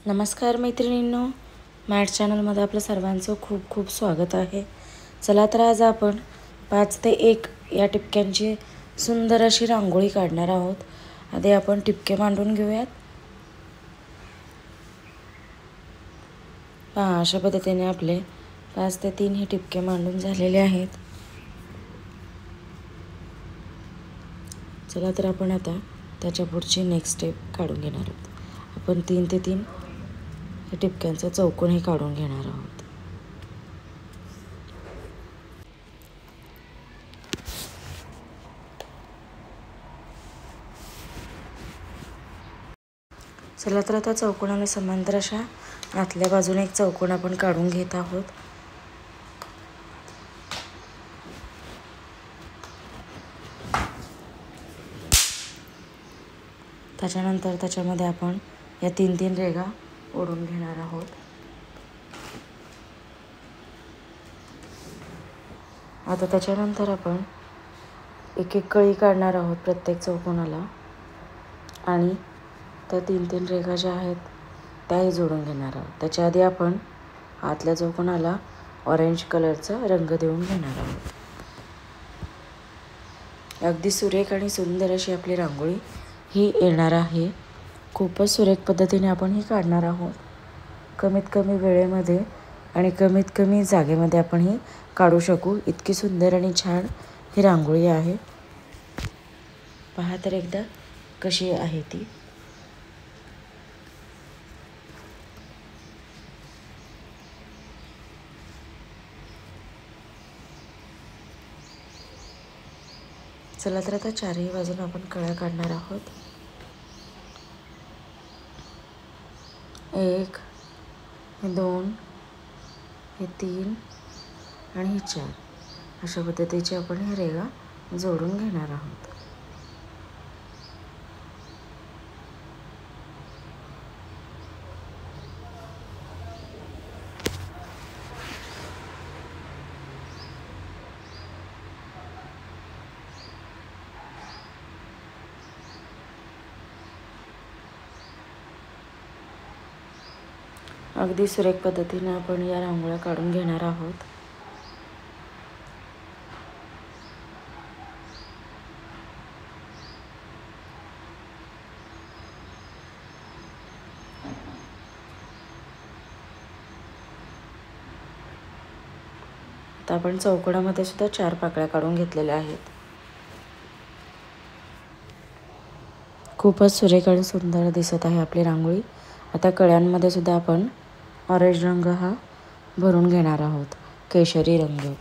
नमस्कार मैत्रिणींनो, मॅट चॅनलमध्ये आपलं सर्वांचं खूप खूप स्वागत आहे. चला तर आज आपण 5 ते 1 या टिपक्यांची सुंदर अशी रांगोळी काढणार आहोत. आधी आपण टिपके मांडून घेऊयात. पहा, अशा पद्धतीने आपले 5 ते 3 हे टिपके मांडून झालेले आहेत. चला तर आपण आता त्याच्या पुढची नेक्स्ट स्टेप काढून घेणार आहोत. आपण 3 ते 3 हे टिपक्यांचा चौकोनही काढून घेणार आहोत. चला तर आता चौकोनाला समांतर अशा आतल्या बाजूने एक चौकोन आपण काढून घेत आहोत. त्याच्यानंतर त्याच्यामध्ये आपण या 3-3 रेघा ओढून घेणार आहोत. आता त्याच्यानंतर आपण एक एक कळी काढणार आहोत प्रत्येक चौकोनाला आणि त्या 3-3 रेघा ज्या आहेत त्याही जोडून घेणार आहोत. त्याच्या आधी आपण आतल्या चौकोनाला ऑरेंज कलरचा रंग देऊन घेणार आहोत. अगदी सुरेख आणि सुंदर अशी आपली रांगोळी ही येणार आहे. खूपच सुरेख पद्धतीने आपण ही काढणार आहोत. कमीत कमी वेळेमध्ये आणि कमीत कमी जागेमध्ये आपण ही काढू शकू इतकी सुंदर आणि छान ही रांगोळी आहे. पहा तर एकदा कशी आहे ती. चला तर आता चारही बाजून आपण कळ्या काढणार आहोत. 1, 2, 3 आणि 4 अशा पद्धतीचे आपण हे रेघा जोडून घेणार आहोत. अगदी सुरेख पद्धतीने आपण या रांगोळ्या काढून घेणार आहोत. आता आपण चौकोनामध्ये सुद्धा 4 पाकळ्या काढून घेतलेल्या आहेत. खूपच सुरेख आणि सुंदर दिसत आहे आपली रांगोळी. आता कळ्यांमध्ये सुद्धा आपण ऑरेंज रंग हा भरून घेणार आहोत, केशरी रंग.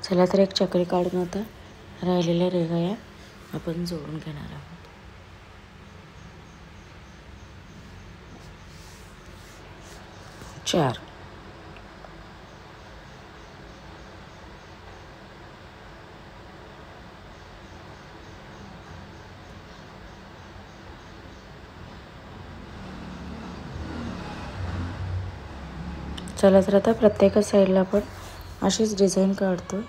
चला तर एक चक्री काढून आता राहिलेल्या रेघा या आपण जोडून घेणार आहोत. चार. चला तर आता प्रत्येक साईडला आपण अशीच डिझाईन काढतो.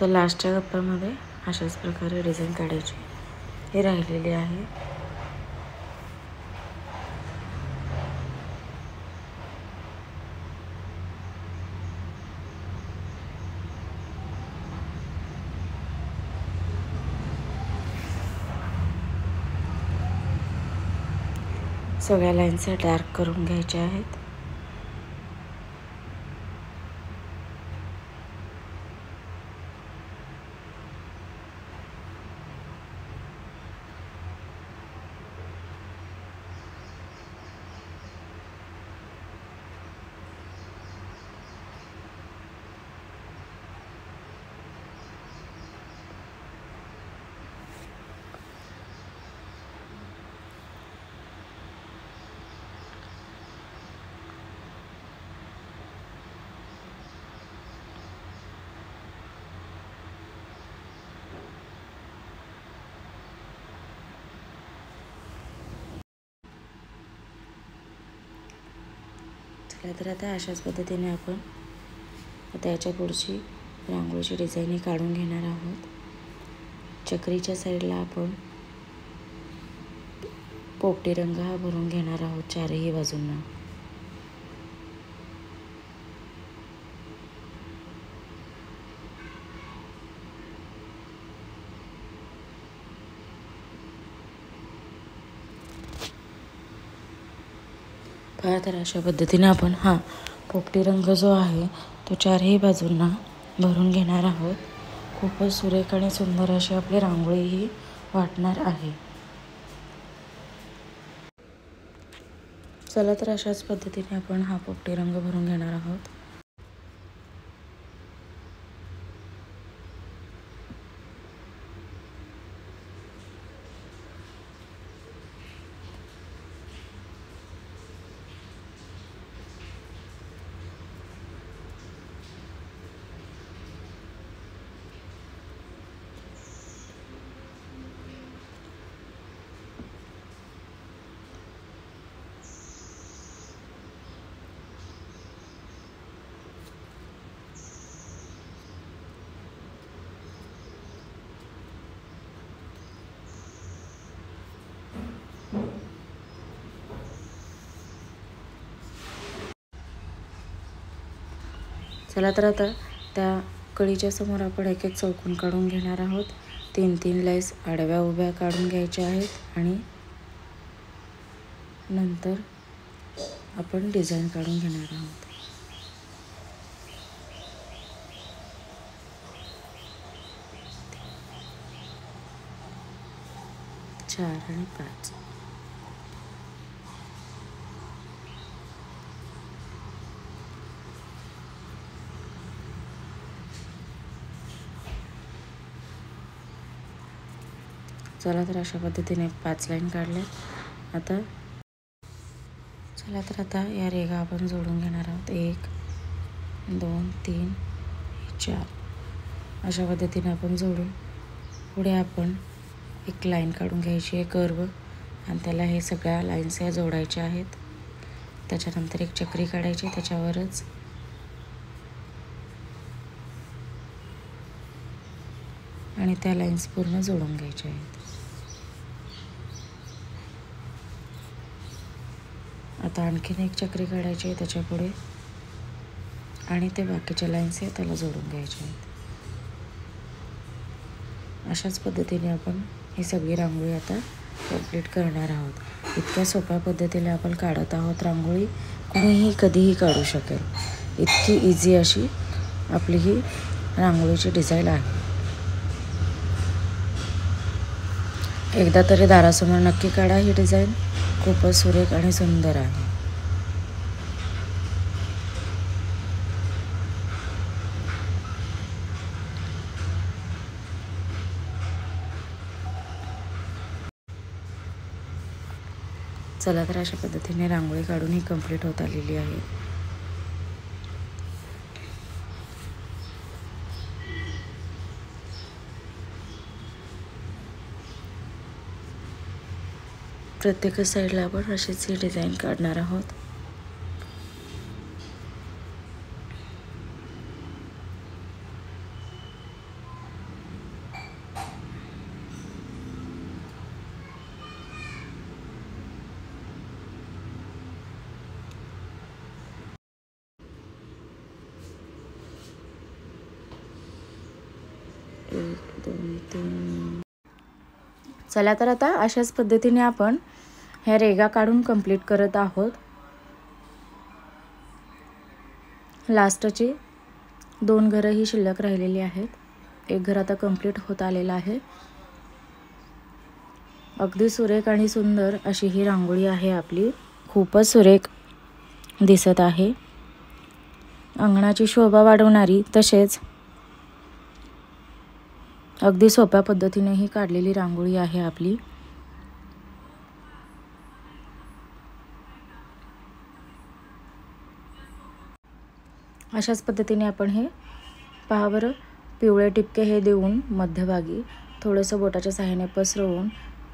तर लास्टच्या गप्प्यामध्ये अशाच प्रकारे डिझाईन काढायची हे राहिलेले आहे. सगळ्या लाईन्स डार्क करून घ्यायच्या आहेत. तर आता अशाच पद्धतीने आपण आता याच्या पुढची रांगोळीची डिझाईन काढून घेणार आहोत. चक्रीच्या साईडला आपण पोपटी रंग हा भरून घेणार आहोत चारही बाजूंना. पहा तर अशा पद्धतीने आपण हा पोपटी रंग जो आहे तो चारही बाजूंना भरून घेणार आहोत. खूपच सुरेख आणि सुंदर अशी आपली रांगोळी ही वाटणार आहे. चला तर अशाच पद्धतीने आपण हा पोपटी रंग भरून घेणार आहोत. चला तर आता त्या कळीच्या समोर आपण एक एक चौकोन काढून घेणार आहोत. 3-3 लाईन्स आडव्या उभ्या काढून घ्यायच्या आहेत आणि नंतर आपण डिझाईन काढून घेणार आहोत. 4 आणि 5. चला तर अशा पद्धतीने 5 लाईन काढल्या. आता चला तर आता या रेघा आपण जोडून घेणार आहोत. 1 2 3 4 अशा पद्धतीने आपण जोडून पुढे आपण एक लाईन काढून घ्यायची आहे कर्व आणि त्याला हे सगळ्या लाईन्स या जोडायच्या आहेत. त्याच्यानंतर एक चक्री काढायची, त्याच्यावरच आणि त्या लाईन्स पूर्ण जोडून घ्यायच्या आहेत. आता आणखीन एक चक्री काढायची आहे त्याच्या पुढे आणि ते बाकीच्या लाईन्स आहे त्याला जोडून घ्यायचे आहेत. अशाच पद्धतीने आपण ही सगळी रांगोळी आता कंप्लीट करणार आहोत. इतक्या सोप्या पद्धतीने आपण काढत आहोत रांगोळी, कुणीही कधीही काढू शकेल. इतकी इझी अशी आपली ही रांगोळीची डिझाईन आहे. एकदा तरी दारासमोर नक्की काढा ही डिझाईन. खूपच सुरेख आणि सुंदर आहे. चला तर अशा पद्धतीने रांगोळी काढून ही कंप्लीट होत आलेली आहे. प्रत्येक साईडला आपण अशीच ही डिझाईन काढणार आहोत. 1 2 3. चला तर आता अशाच पद्धतीने आपण ह्या रेगा काढून कंप्लीट करत आहोत. लास्टची 2 घरं ही शिल्लक राहिलेली आहेत. एक घर आता कंप्लीट होत आलेलं आहे. अगदी सुरेख आणि सुंदर अशी ही रांगोळी आहे आपली. खूपच सुरेख दिसत आहे. अंगणाची शोभा वाढवणारी तसेच अगदी सोप्या पद्धतीने ही काढलेली रांगोळी आहे आपली. अशाच पद्धतीने आपण हे पहा बरं, पिवळे टिपके हे देऊन मध्यभागी थोडंसं बोटाच्या सहाय्याने पसरवून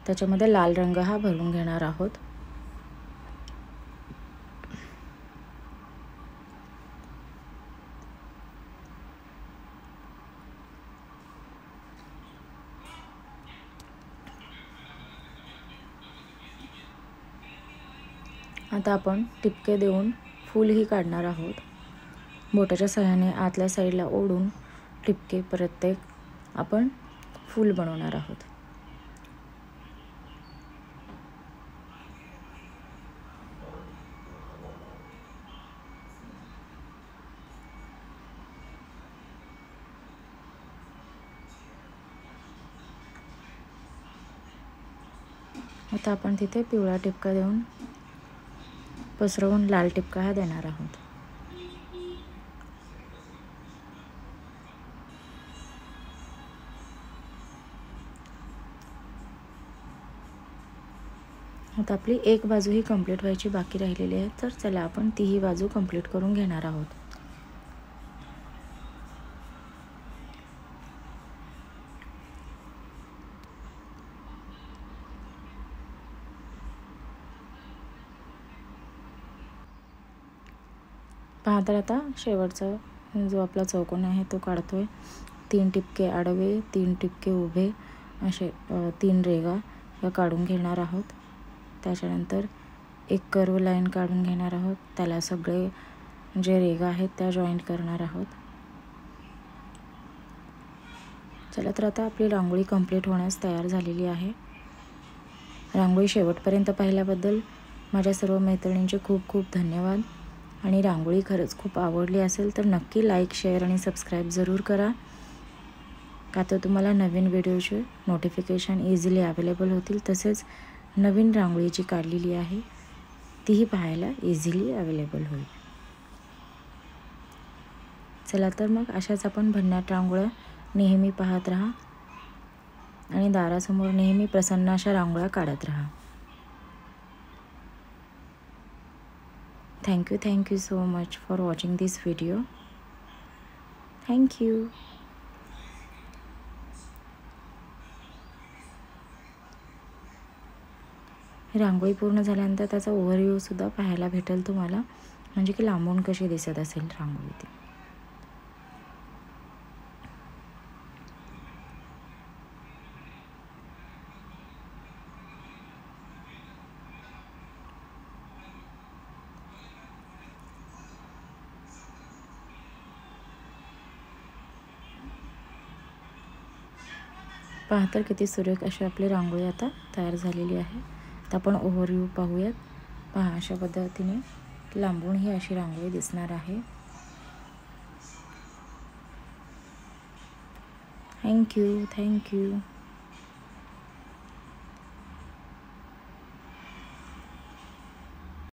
त्याच्यामध्ये लाल रंग हा भरून घेणार आहोत. आता आपण टिपके देऊन फूल ही काढणार आहोत. बोटाच्या सहाय्याने आतल्या साईडला ओढून टिपके प्रत्येक आपण फूल बनवणार आहोत. आता आपण तिथे पिवळा टिपका देऊन पसरवून लाल टिपका हा देणार आहोत. आता आपली एक बाजू ही कंप्लीट व्हायची बाकी राहिलेली आहे. तर चला आपण तीही बाजू कंप्लीट करून घेणार आहोत. पहा तर आता शेवटचा जो आपला चौकोन आहे तो काढतोय. 3 टिपके आडवे, 3 टिपके उभे असे 3 रेगा या काढून घेणार आहोत. त्याच्यानंतर एक कर्व लाईन काढून घेणार आहोत. त्याला सगळे जे रेगा आहेत त्या जॉईंट करणार आहोत. चला तर आता आपली रांगोळी कंप्लीट होण्यास तयार झालेली आहे. रांगोळी शेवटपर्यंत पाहिल्याबद्दल माझ्या सर्व मैत्रिणींचे खूप खूप धन्यवाद. आणि रांगोळी खरंच खूप आवडली असेल तर नक्की लाईक, शेअर आणि सबस्क्राईब जरूर करा. का तर तुम्हाला नवीन व्हिडिओचे नोटिफिकेशन इझिली अवेलेबल होतील. तसेच नवीन रांगोळी जी काढलेली आहे तीही पाहायला इझिली अवेलेबल होईल. चला तर मग अशाच आपण भन्नाट रांगोळ्या नेहमी पाहत राहा आणि दारासमोर नेहमी प्रसन्न अशा रांगोळ्या काढत राहा. Thank you so much for watching this video. Thank you. रांगोळी पूर्ण झाल्यानंतर त्याचा ओव्हरव्ह्यू सुद्धा पाहायला भेटेल तुम्हाला, म्हणजे की लांबून कशी दिसत असेल रांगोळी ती. पहा तर किती सुरेख अशी आपली रांगोळी आता तयार झालेली आहे. तर आपण ओव्हरव्ह्यू पाहूयात. पहा अशा पद्धतीने लांबून ही अशी रांगोळी दिसणार आहे. Thank you.